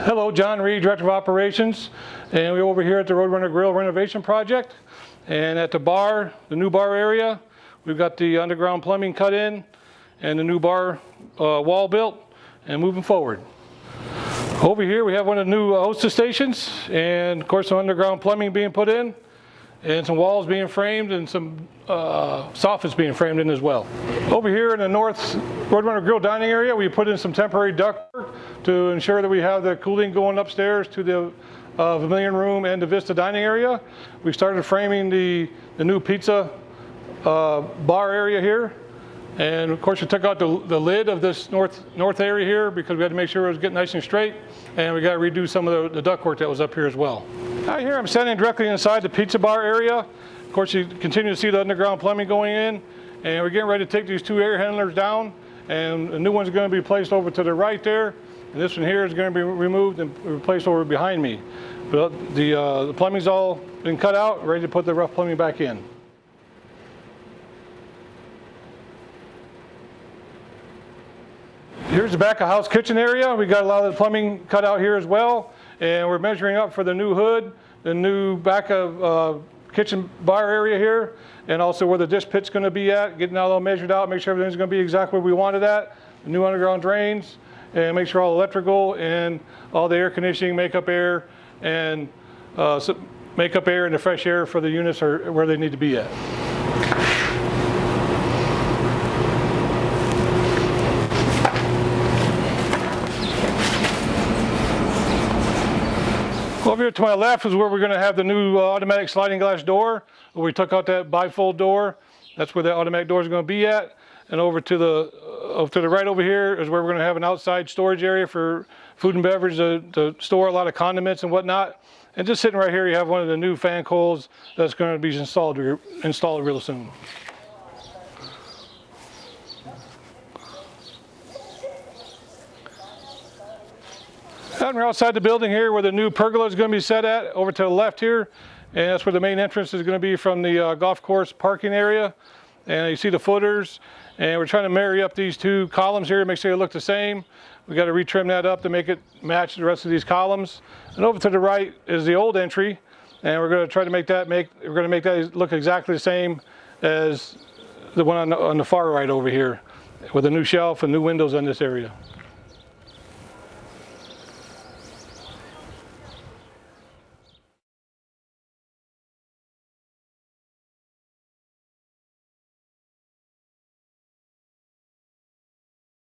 Hello, John Reed, Director of Operations, and we're over here at the RoadRunner Grill renovation project. And at the bar, the new bar area, we've got the underground plumbing cut in and the new bar wall built and moving forward. Over here we have one of the new hostess stations, and of course some underground plumbing being put in and some walls being framed and some soffits being framed in as well. Over here in the north RoadRunner Grill dining area, we put in some temporary ductwork to ensure that we have the cooling going upstairs to the pavilion room and the Vista dining area. We started framing the new pizza bar area here. And of course we took out the lid of this north area here because we had to make sure it was getting nice and straight, and we got to redo some of the ductwork that was up here as well. Out here I'm standing directly inside the pizza bar area. Of course you continue to see the underground plumbing going in, and we're getting ready to take these two air handlers down, and the new one's going to be placed over to the right there, and this one here is going to be removed and replaced over behind me. But the plumbing's all been cut out, ready to put the rough plumbing back in. Here's the back of house kitchen area. We got a lot of the plumbing cut out here as well, and we're measuring up for the new hood, the new back of kitchen bar area here, and also where the dish pit's going to be at, getting that all measured out, make sure everything's going to be exactly where we want it at, the new underground drains, and make sure all electrical and all the air conditioning, makeup air, and the fresh air for the units are where they need to be at. Over here to my left is where we're going to have the new automatic sliding glass door. We took out that bifold door. That's where the automatic door is going to be at. And over to the right over here is where we're going to have an outside storage area for food and beverage to store a lot of condiments and whatnot. And just sitting right here, you have one of the new fan coils that's going to be installed real soon. And we're outside the building here where the new pergola is going to be set at, over to the left here. And that's where the main entrance is going to be from the golf course parking area. And you see the footers. And we're trying to marry up these two columns here to make sure they look the same. We got to retrim that up to make it match the rest of these columns. And over to the right is the old entry. And we're going to try to make that look exactly the same as the one on the far right over here, with a new shelf and new windows in this area.